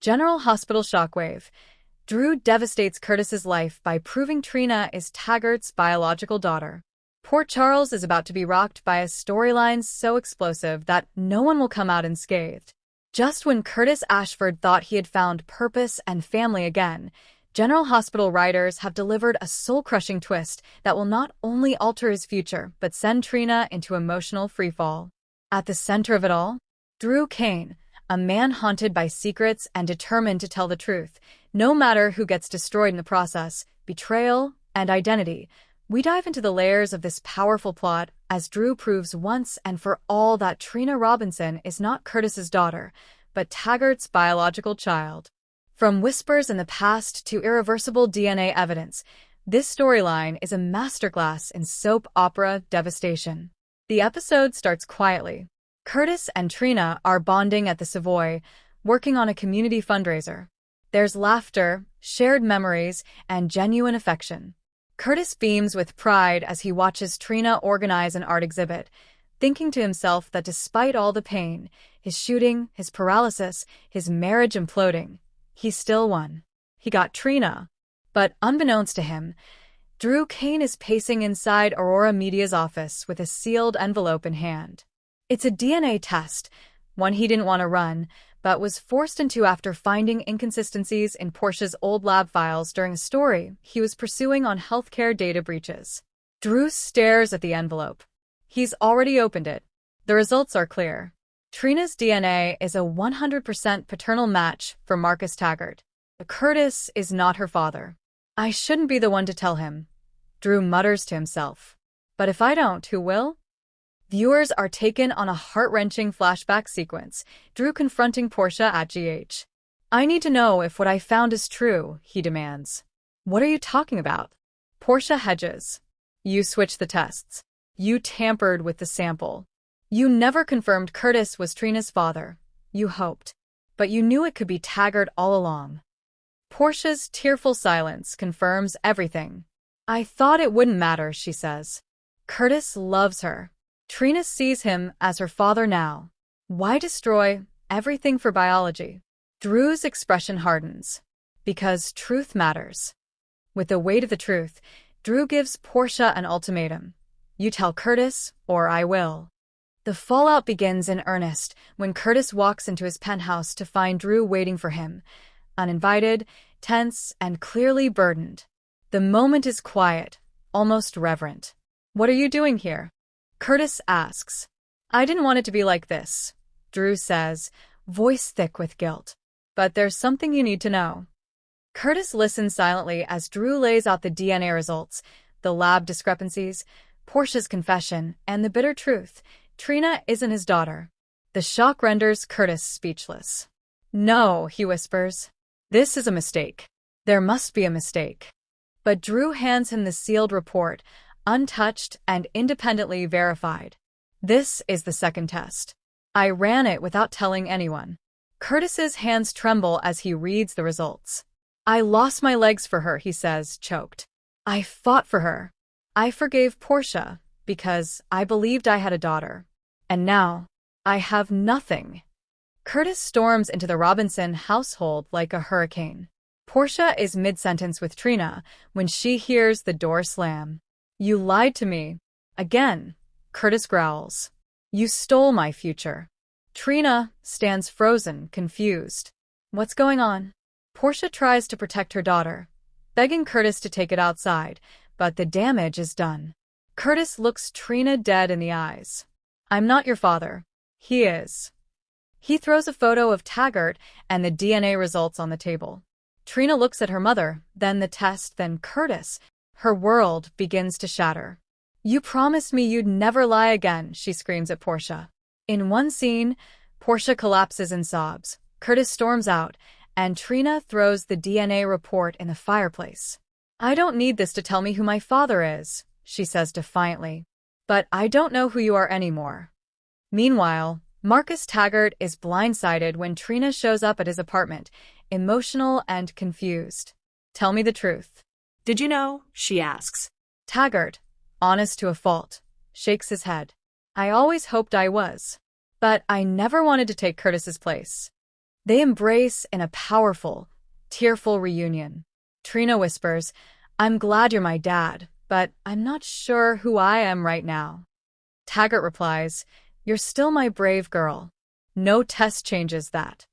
General Hospital shockwave. Drew devastates Curtis's life by proving Trina is Taggert's biological daughter. Poor Charles is about to be rocked by a storyline so explosive that no one will come out unscathed. Just when Curtis Ashford thought he had found purpose and family again, General Hospital writers have delivered a soul-crushing twist that will not only alter his future but send Trina into emotional freefall. At the center of it all, Drew Kane, a man haunted by secrets and determined to tell the truth, no matter who gets destroyed in the process, betrayal, and identity. We dive into the layers of this powerful plot as Drew proves once and for all that Trina Robinson is not Curtis's daughter, but Taggert's biological child. From whispers in the past to irreversible DNA evidence, this storyline is a masterclass in soap opera devastation. The episode starts quietly. Curtis and Trina are bonding at the Savoy, working on a community fundraiser. There's laughter, shared memories, and genuine affection. Curtis beams with pride as he watches Trina organize an art exhibit, thinking to himself that despite all the pain, his shooting, his paralysis, his marriage imploding, he still won. He got Trina. But unbeknownst to him, Drew Kane is pacing inside Aurora Media's office with a sealed envelope in hand. It's a DNA test, one he didn't want to run, but was forced into after finding inconsistencies in Portia's old lab files during a story he was pursuing on healthcare data breaches. Drew stares at the envelope. He's already opened it. The results are clear. Trina's DNA is a 100% paternal match for Marcus Taggert. Curtis is not her father. I shouldn't be the one to tell him, Drew mutters to himself. But if I don't, who will? Viewers are taken on a heart-wrenching flashback sequence, Drew confronting Portia at GH. I need to know if what I found is true, he demands. What are you talking about? Portia hedges. You switched the tests. You tampered with the sample. You never confirmed Curtis was Trina's father. You hoped. But you knew it could be Taggert all along. Portia's tearful silence confirms everything. I thought it wouldn't matter, she says. Curtis loves her. Trina sees him as her father now. Why destroy everything for biology? Drew's expression hardens. Because truth matters. With the weight of the truth, Drew gives Portia an ultimatum. You tell Curtis, or I will. The fallout begins in earnest when Curtis walks into his penthouse to find Drew waiting for him, uninvited, tense, and clearly burdened. The moment is quiet, almost reverent. What are you doing here? Curtis asks. I didn't want it to be like this, Drew says, voice thick with guilt. But there's something you need to know. Curtis listens silently as Drew lays out the DNA results, the lab discrepancies, Portia's confession, and the bitter truth. Trina isn't his daughter. The shock renders Curtis speechless. No, he whispers. This is a mistake. There must be a mistake. But Drew hands him the sealed report, untouched and independently verified. This is the second test. I ran it without telling anyone. Curtis's hands tremble as he reads the results. I lost my legs for her, he says, choked. I fought for her. I forgave Portia because I believed I had a daughter. And now, I have nothing. Curtis storms into the Robinson household like a hurricane. Portia is mid-sentence with Trina when she hears the door slam. You lied to me. Again, Curtis growls. You stole my future. Trina stands frozen, confused. What's going on? Portia tries to protect her daughter, begging Curtis to take it outside, but the damage is done. Curtis looks Trina dead in the eyes. I'm not your father. He is. He throws a photo of Taggert and the DNA results on the table. Trina looks at her mother, then the test, then Curtis. Her world begins to shatter. You promised me you'd never lie again, she screams at Portia. In one scene, Portia collapses in sobs. Curtis storms out, and Trina throws the DNA report in the fireplace. I don't need this to tell me who my father is, she says defiantly. But I don't know who you are anymore. Meanwhile, Marcus Taggert is blindsided when Trina shows up at his apartment, emotional and confused. Tell me the truth. Did you know? She asks. Taggert, honest to a fault, shakes his head. I always hoped I was. But I never wanted to take Curtis's place. They embrace in a powerful, tearful reunion. Trina whispers, "I'm glad you're my dad, but I'm not sure who I am right now." Taggert replies, "You're still my brave girl. No test changes that."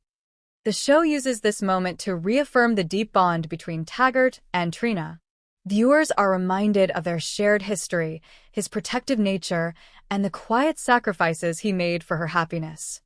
The show uses this moment to reaffirm the deep bond between Taggert and Trina. Viewers are reminded of their shared history, his protective nature, and the quiet sacrifices he made for her happiness.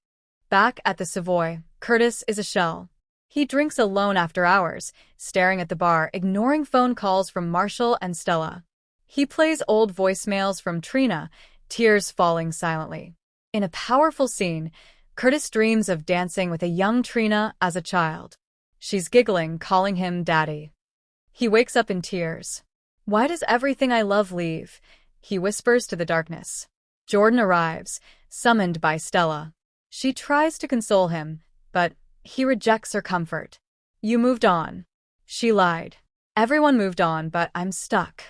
Back at the Savoy, Curtis is a shell. He drinks alone after hours, staring at the bar, ignoring phone calls from Marshall and Stella. He plays old voicemails from Trina, tears falling silently. In a powerful scene, Curtis dreams of dancing with a young Trina as a child. She's giggling, calling him daddy. He wakes up in tears. "Why does everything I love leave?" he whispers to the darkness. Jordan arrives, summoned by Stella. She tries to console him, but he rejects her comfort. "You moved on." She lied. "Everyone moved on, but I'm stuck."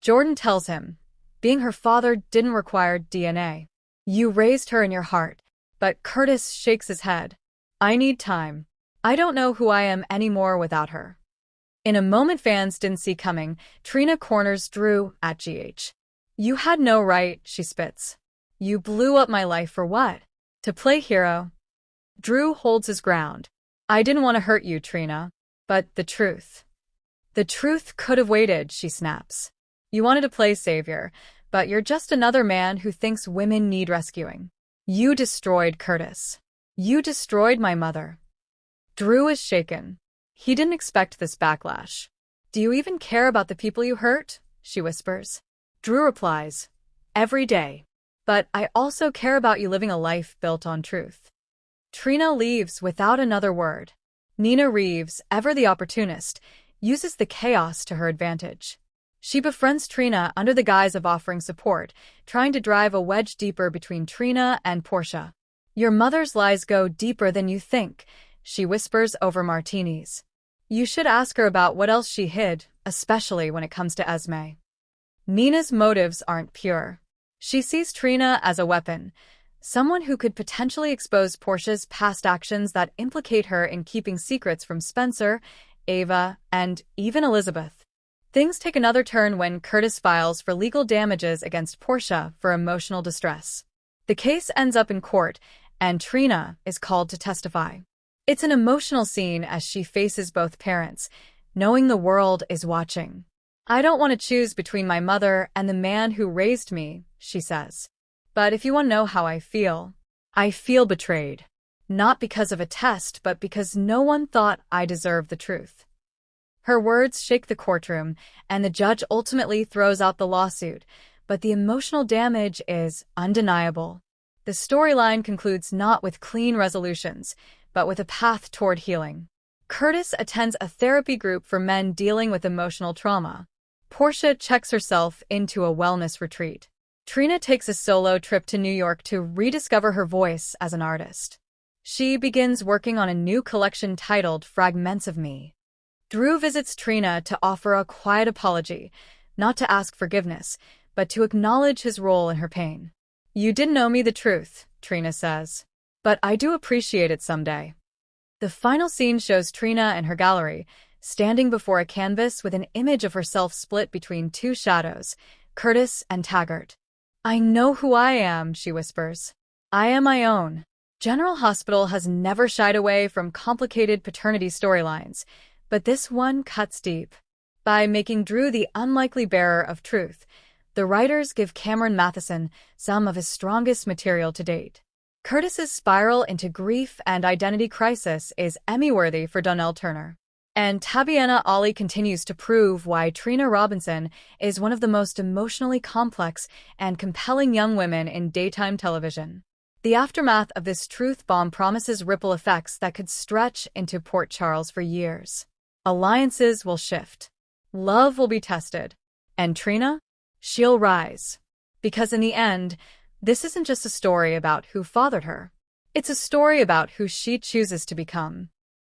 Jordan tells him, being her father didn't require DNA. "You raised her in your heart." But Curtis shakes his head. "I need time. I don't know who I am anymore without her." In a moment fans didn't see coming, Trina corners Drew at GH. "You had no right," she spits. "You blew up my life for what? To play hero?" Drew holds his ground. "I didn't want to hurt you, Trina. But the truth." "The truth could have waited," she snaps. "You wanted to play savior, but you're just another man who thinks women need rescuing. You destroyed Curtis. You destroyed my mother." Drew is shaken. He didn't expect this backlash. "Do you even care about the people you hurt?" she whispers. Drew replies, "Every day. But I also care about you living a life built on truth." Trina leaves without another word. Nina Reeves, ever the opportunist, uses the chaos to her advantage. She befriends Trina under the guise of offering support, trying to drive a wedge deeper between Trina and Portia. "Your mother's lies go deeper than you think," she whispers over martinis. "You should ask her about what else she hid, especially when it comes to Esme." Nina's motives aren't pure. She sees Trina as a weapon, someone who could potentially expose Portia's past actions that implicate her in keeping secrets from Spencer, Ava, and even Elizabeth. Things take another turn when Curtis files for legal damages against Portia for emotional distress. The case ends up in court, and Trina is called to testify. It's an emotional scene as she faces both parents, knowing the world is watching. "I don't want to choose between my mother and the man who raised me," she says. "But if you want to know how I feel betrayed. Not because of a test, but because no one thought I deserved the truth." Her words shake the courtroom, and the judge ultimately throws out the lawsuit, but the emotional damage is undeniable. The storyline concludes not with clean resolutions, but with a path toward healing. Curtis attends a therapy group for men dealing with emotional trauma. Portia checks herself into a wellness retreat. Trina takes a solo trip to New York to rediscover her voice as an artist. She begins working on a new collection titled Fragments of Me. Drew visits Trina to offer a quiet apology, not to ask forgiveness, but to acknowledge his role in her pain. "You didn't know me the truth," Trina says. "But I do appreciate it someday." The final scene shows Trina in her gallery, standing before a canvas with an image of herself split between two shadows, Curtis and Taggert. "I know who I am," she whispers. "I am my own." General Hospital has never shied away from complicated paternity storylines, but this one cuts deep. By making Drew the unlikely bearer of truth, the writers give Cameron Matheson some of his strongest material to date. Curtis's spiral into grief and identity crisis is Emmy-worthy for Donnell Turner. And Tabiana Ali continues to prove why Trina Robinson is one of the most emotionally complex and compelling young women in daytime television. The aftermath of this truth bomb promises ripple effects that could stretch into Port Charles for years. Alliances will shift. Love will be tested. And Trina? She'll rise. Because in the end, this isn't just a story about who fathered her. It's a story about who she chooses to become.